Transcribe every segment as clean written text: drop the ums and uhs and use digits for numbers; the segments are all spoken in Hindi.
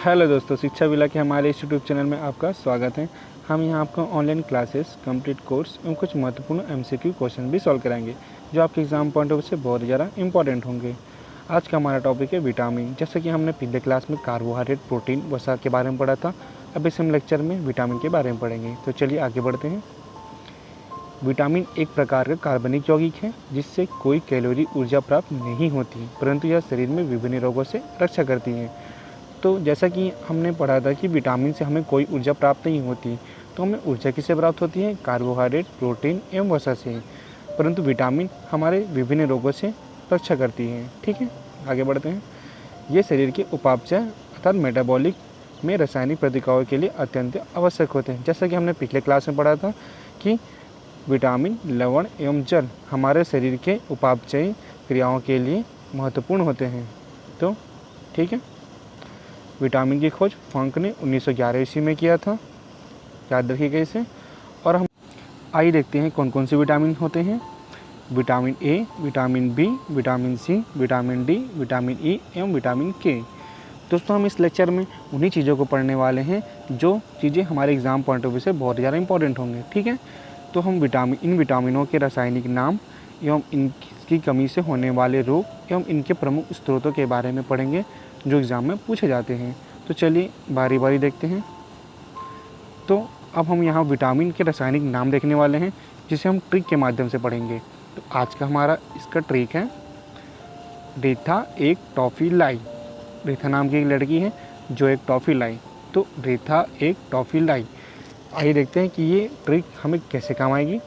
हेलो दोस्तों, शिक्षा विला के हमारे इस यूट्यूब चैनल में आपका स्वागत है। हम यहाँ आपको ऑनलाइन क्लासेस, कंप्लीट कोर्स एवं कुछ महत्वपूर्ण एमसीक्यू क्वेश्चन भी सॉल्व कराएंगे जो आपके एग्जाम पॉइंट ऑफ व्यू से बहुत ज़्यादा इंपॉर्टेंट होंगे। आज का हमारा टॉपिक है विटामिन। जैसे कि हमने पिछले क्लास में कार्बोहाइड्रेट, प्रोटीन, वसा के बारे में पढ़ा था, अब इस हम लेक्चर में विटामिन के बारे में पढ़ेंगे। तो चलिए आगे बढ़ते हैं। विटामिन एक प्रकार का कार्बनिक यौगिक है जिससे कोई कैलोरी ऊर्जा प्राप्त नहीं होती, परंतु यह शरीर में विभिन्न रोगों से रक्षा करती है। तो जैसा कि हमने पढ़ा था कि विटामिन से हमें कोई ऊर्जा प्राप्त नहीं होती, तो हमें ऊर्जा किससे प्राप्त होती है? कार्बोहाइड्रेट, प्रोटीन एवं वसा से। परंतु विटामिन हमारे विभिन्न रोगों से रक्षा करती है। ठीक है, आगे बढ़ते हैं। ये शरीर के उपापचय अर्थात मेटाबॉलिक में रासायनिक प्रतिक्रियाओं के लिए अत्यंत आवश्यक होते हैं। जैसा कि हमने पिछले क्लास में पढ़ा था कि विटामिन, लवण एवं जल हमारे शरीर के उपापचयी क्रियाओं के लिए महत्वपूर्ण होते हैं। तो ठीक है, विटामिन की खोज फंक ने 1911 ईस्वी में किया था, याद रखिएगा इसे। और हम आइए देखते हैं कौन कौन से विटामिन होते हैं। Vitamin A, vitamin B, vitamin C, vitamin D, vitamin E एवं विटामिन के। दोस्तों, हम इस लेक्चर में उन्हीं चीज़ों को पढ़ने वाले हैं जो चीज़ें हमारे एग्जाम पॉइंट ऑफ व्यू से बहुत ज़्यादा इंपॉर्टेंट होंगे। ठीक है, तो हम इन विटामिनों के रासायनिक नाम एवं इनकी कमी से होने वाले रोग एवं इनके प्रमुख स्रोतों के बारे में पढ़ेंगे जो एग्ज़ाम में पूछे जाते हैं। तो चलिए बारी बारी देखते हैं। तो अब हम यहाँ विटामिन के रासायनिक नाम देखने वाले हैं जिसे हम ट्रिक के माध्यम से पढ़ेंगे। तो आज का हमारा इसका ट्रिक है रेथा एक टॉफ़ी लाई। रेथा नाम की एक लड़की है जो एक टॉफ़ी लाई, तो रेथा एक टॉफ़ी लाई। आइए देखते हैं कि ये ट्रिक हमें कैसे काम आएगी।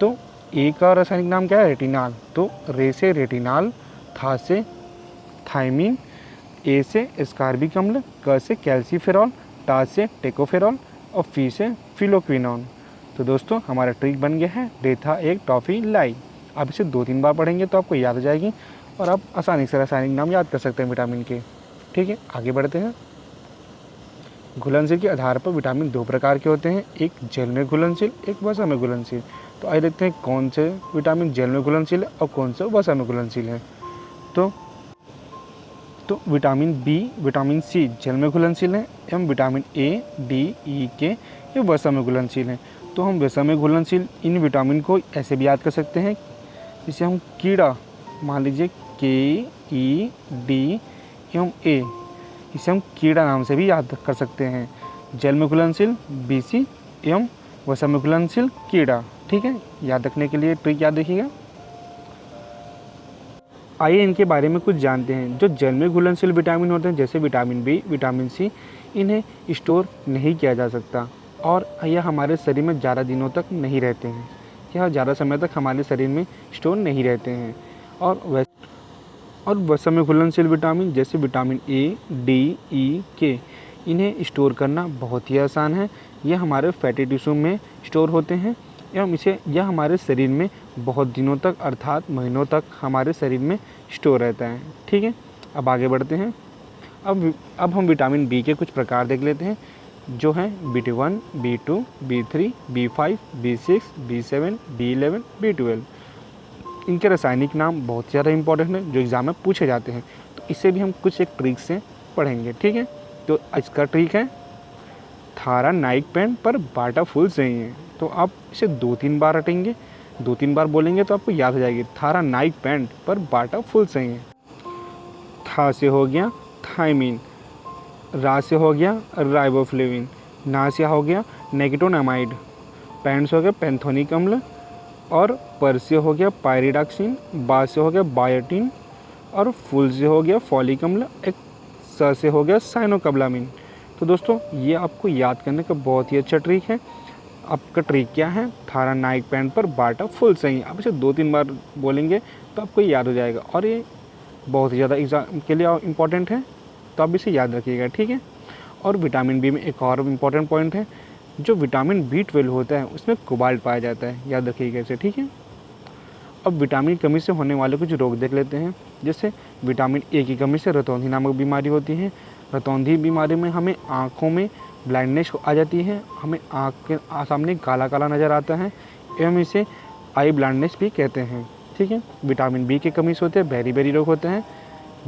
तो ए का रासायनिक नाम क्या है? रेटिनाल। तो रे से रेटिनाल, था से थायमीन, ए से एस्कॉर्बिक अम्ल, क से कैल्सीफेरॉल, टा से टेकोफेरॉल और फी से फिलोक्विनोन। तो दोस्तों, हमारा ट्रिक बन गया है रेथा एक टॉफ़ी लाई। आप इसे 2-3 बार पढ़ेंगे तो आपको याद हो जाएगी और आप आसानी से रासायनिक नाम याद कर सकते हैं विटामिन के। ठीक है, आगे बढ़ते हैं। घुलनशील के आधार पर विटामिन 2 प्रकार के होते हैं, एक जल में घुलनशील, एक वसा में घुलनशील। तो आइए देखते हैं कौन से विटामिन जल में घुलनशील है और कौन से वसा में घुलनशील है। तो विटामिन बी, विटामिन सी जल में घुलनशील है एवं विटामिन ए, डी, ई, के ये वसा में घुलनशील हैं। तो हम वसा में घुलनशील इन विटामिन को ऐसे भी याद कर सकते हैं, जिसे हम कीड़ा, मान लीजिए के, ई, डी एवं ए, इसे हम कीड़ा नाम से भी याद कर सकते हैं। जल में घुलनशील बी सी एवं वसा में घुलनशील कीड़ा। ठीक है, याद रखने के लिए ट्रिक याद रखिएगा। आइए इनके बारे में कुछ जानते हैं। जो जल में घुलनशील विटामिन होते हैं जैसे विटामिन बी, विटामिन सी, इन्हें स्टोर नहीं किया जा सकता और यह हमारे शरीर में ज़्यादा दिनों तक नहीं रहते हैं। यह ज़्यादा समय तक हमारे शरीर में स्टोर नहीं रहते हैं। और वसा में घुलनशील विटामिन जैसे विटामिन ए, डी, ई, के, इन्हें स्टोर करना बहुत ही आसान है। यह हमारे फैटी टिश्यू में स्टोर होते हैं एवं यह हमारे शरीर में बहुत दिनों तक अर्थात महीनों तक हमारे शरीर में स्टोर रहता है। ठीक है, अब आगे बढ़ते हैं। अब हम विटामिन बी के कुछ प्रकार देख लेते हैं जो हैं B1, B2, B3, B5, B6, B7, B11, B12। इनके रासायनिक नाम बहुत ज़्यादा इंपॉर्टेंट है जो एग्ज़ाम में पूछे जाते हैं, तो इसे भी हम कुछ एक ट्रिक से पढ़ेंगे। ठीक है, तो इसका ट्रिक है थारा नाइक पेन पर बाटा फूल सही है। तो आप इसे 2-3 बार रटेंगे, 2-3 बार बोलेंगे तो आपको याद हो जाएगी थारा नाइक पेन पर बाटा फूल सही है। था से हो गया थायमीन, रा से हो गया राइबोफ्लेविन, ना से हो गया नेकेटोनामाइड, पैन से हो गया पैंथोनिक अम्ल और पर से हो गया पायरिडॉक्सिन, बा से हो गया बायोटिन और फुल से हो गया फॉलिक अम्ल, एक स से हो गया साइनोकबलामिन। तो दोस्तों, ये आपको याद करने का बहुत ही अच्छा ट्रिक है। आपका ट्रिक क्या है? थारा नाइक पेन पर बाटा फुल सही। आप इसे 2-3 बार बोलेंगे तो आपको याद हो जाएगा और ये बहुत ही ज़्यादा एग्जाम के लिए इम्पॉर्टेंट है, तो आप इसे याद रखिएगा। ठीक है, और विटामिन बी में एक और इम्पॉर्टेंट पॉइंट है, जो विटामिन B12 होता है उसमें कोबाल्ट पाया जाता है, याद रखिएगा इसे। ठीक है, अब विटामिन की कमी से होने वाले कुछ रोग देख लेते हैं। जैसे विटामिन ए की कमी से रतौंधी नामक बीमारी होती है। रतौंधी बीमारी में हमें आँखों में ब्लाइंडनेस आ जाती है, हमें आँख के सामने काला काला नज़र आता है एवं इसे आई ब्लाइंडनेस भी कहते हैं। ठीक है, विटामिन बी की कमी से होते हैं बेरी बेरी रोग होते हैं।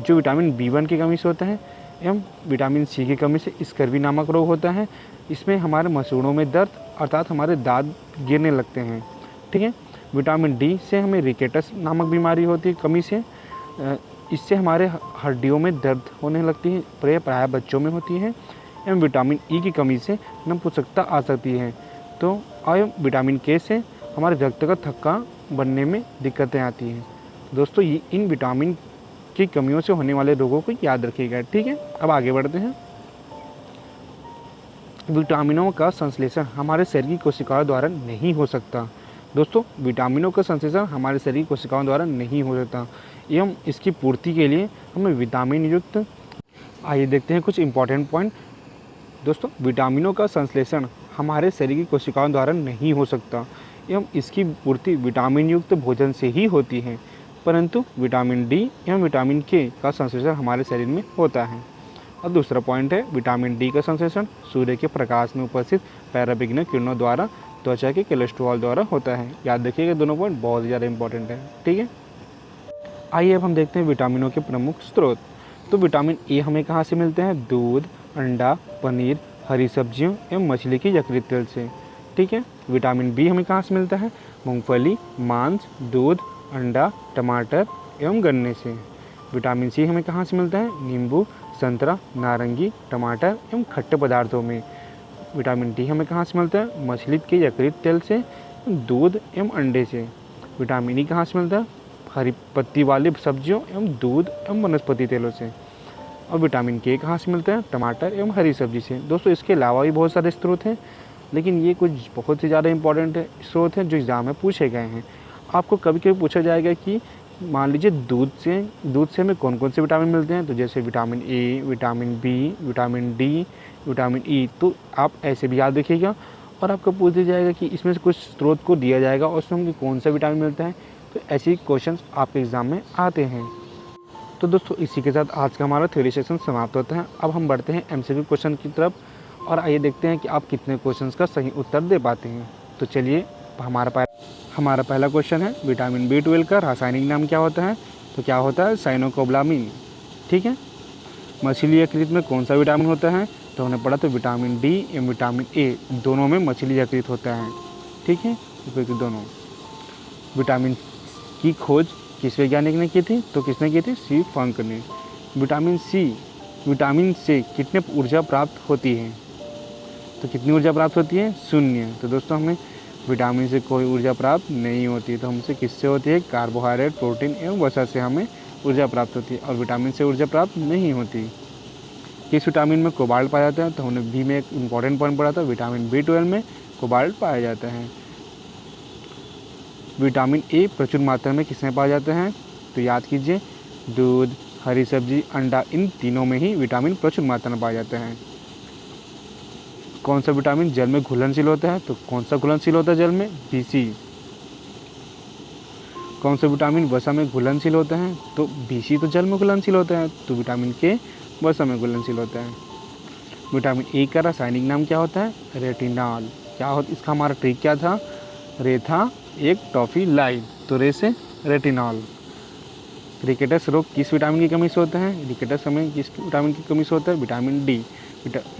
जो विटामिन B1 की कमी से होते हैं एवं विटामिन सी की कमी से स्कर्वी नामक रोग होता है। इसमें हमारे मसूड़ों में दर्द अर्थात हमारे दांत गिरने लगते हैं। ठीक है। विटामिन डी से हमें रिकेटस नामक बीमारी होती है कमी से, इससे हमारे हड्डियों में दर्द होने लगती है, प्रायः बच्चों में होती है। एवं विटामिन ई की कमी से नपुंसकता आ सकती है। तो और विटामिन के से हमारे रक्त का थक्का बनने में दिक्कतें आती हैं। दोस्तों ये इन विटामिन की कमियों से होने वाले रोगों को याद रखिएगा। ठीक है। अब आगे बढ़ते हैं। विटामिनों का संश्लेषण हमारे शरीर की कोशिकाओं द्वारा नहीं हो सकता। दोस्तों विटामिनों का संश्लेषण हमारे शरीर की कोशिकाओं द्वारा नहीं हो सकता एवं इसकी पूर्ति के लिए हमें विटामिन युक्त, आइए देखते हैं कुछ इंपॉर्टेंट पॉइंट। दोस्तों विटामिनों का संश्लेषण हमारे शरीर की कोशिकाओं द्वारा नहीं हो सकता एवं इसकी पूर्ति विटामिन युक्त भोजन से ही होती है, परंतु विटामिन डी एवं विटामिन के का संश्लेषण हमारे शरीर में होता है। और दूसरा पॉइंट है विटामिन डी का संश्लेषण सूर्य के प्रकाश में उपस्थित पराबैंगनी किरणों द्वारा त्वचा के कोलेस्ट्रॉल द्वारा होता है। याद रखिएगा दोनों पॉइंट बहुत ज़्यादा इंपॉर्टेंट है। ठीक है। आइए अब हम देखते हैं विटामिनों के प्रमुख स्रोत। तो विटामिन ए हमें कहाँ से मिलते हैं? दूध, अंडा, पनीर, हरी सब्जियों एवं मछली के यकृत तेल से। ठीक है। विटामिन बी हमें कहाँ से मिलता है? मूंगफली, मांस, दूध, अंडा, टमाटर एवं गन्ने से। विटामिन सी हमें कहाँ से मिलता है? नींबू, संतरा, नारंगी, टमाटर एवं खट्टे पदार्थों में। विटामिन डी हमें कहाँ से मिलता है? मछली के यकृत तेल से, दूध एवं अंडे से। विटामिन ई कहाँ से मिलता है? हरी पत्ती वाली सब्जियों एवं दूध एवं वनस्पति तेलों से। और विटामिन के कहाँ से मिलता है? टमाटर एवं हरी सब्जी से। दोस्तों इसके अलावा भी बहुत सारे स्रोत हैं, लेकिन ये कुछ बहुत ही ज़्यादा इंपॉर्टेंट स्रोत हैं जो एग्ज़ाम में पूछे गए हैं। आपको कभी कभी पूछा जाएगा कि मान लीजिए दूध से हमें कौन कौन से विटामिन मिलते हैं, तो जैसे vitamin A, vitamin B, vitamin D, vitamin E, तो आप ऐसे भी याद रखिएगा। और आपको पूछ दिया जाएगा कि इसमें से कुछ स्रोत को दिया जाएगा और उसमें हमें कौन सा विटामिन मिलता है, तो ऐसे क्वेश्चंस आपके एग्ज़ाम में आते हैं। तो दोस्तों इसी के साथ आज का हमारा थ्योरी सेक्शन समाप्त होता है। अब हम बढ़ते हैं एमसीक्यू क्वेश्चन की तरफ और आइए देखते हैं कि आप कितने क्वेश्चंस का सही उत्तर दे पाते हैं। तो चलिए हमारा पहला क्वेश्चन है विटामिन B12 का रासायनिक नाम क्या होता है? तो क्या होता है? साइनोकोबालामिन। ठीक है। मछली यकृत में कौन सा विटामिन होता है? तो हमने पढ़ा तो विटामिन डी एवं विटामिन ए दोनों में मछली यकृत होता है। ठीक है। दोनों। विटामिन की खोज किस वैज्ञानिक ने की थी? तो किसने की थी? सी फंक ने। विटामिन से कितने ऊर्जा प्राप्त होती है? तो कितनी ऊर्जा प्राप्त होती है? 0। तो दोस्तों हमें विटामिन से कोई ऊर्जा प्राप्त नहीं होती, तो हमसे किससे होती है? कार्बोहाइड्रेट, प्रोटीन एवं वसा से हमें ऊर्जा प्राप्त होती है और विटामिन से ऊर्जा प्राप्त नहीं होती। किस विटामिन में कोबाल्ट पाया जाता है? तो हमने बी में एक इम्पॉर्टेंट पॉइंट पढ़ा था, विटामिन B12 में कोबाल्ट पाया जाता है। विटामिन ए प्रचुर मात्रा में किसमें पाया जाता है? तो याद कीजिए दूध, हरी सब्जी, अंडा, इन तीनों में ही विटामिन प्रचुर मात्रा में पाया जाता है। कौन सा विटामिन जल में घुलनशील होता है? तो कौन सा घुलनशील होता है जल में? BC। कौन सा विटामिन वसा में घुलनशील होता है? तो BC तो जल में घुलनशील होता है, तो विटामिन के वसा में घुलनशील होता है। विटामिन ए का रासायनिक नाम क्या होता है? रेटिनॉल। क्या होता इसका हमारा ट्रिक क्या था? रे था एक टॉफी लाइव, तो रे से रेटिनॉल। रिकेटस रोग किस विटामिन की कमी से होता है? रिकेटस हमें किस विटामिन की कमी से होता है? Vitamin D.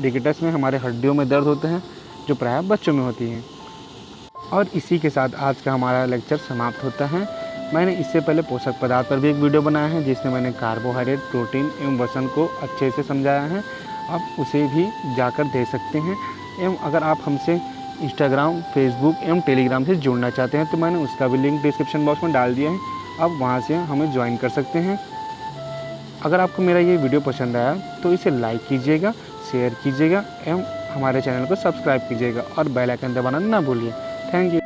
रिकेटस में हमारे हड्डियों में दर्द होते हैं जो प्रायः बच्चों में होती हैं। और इसी के साथ आज का हमारा लेक्चर समाप्त होता है। मैंने इससे पहले पोषक पदार्थ पर भी एक वीडियो बनाया है जिसमें मैंने कार्बोहाइड्रेट, प्रोटीन एवं वसन को अच्छे से समझाया है। आप उसे भी जाकर देख सकते हैं। एवं अगर आप हमसे इंस्टाग्राम, फेसबुक एवं टेलीग्राम से जुड़ना चाहते हैं तो मैंने उसका भी लिंक डिस्क्रिप्शन बॉक्स में डाल दिया है, आप वहां से हमें ज्वाइन कर सकते हैं। अगर आपको मेरा ये वीडियो पसंद आया तो इसे लाइक कीजिएगा, शेयर कीजिएगा एवं हमारे चैनल को सब्सक्राइब कीजिएगा और बेल आइकन दबाना ना भूलिए। Thank you.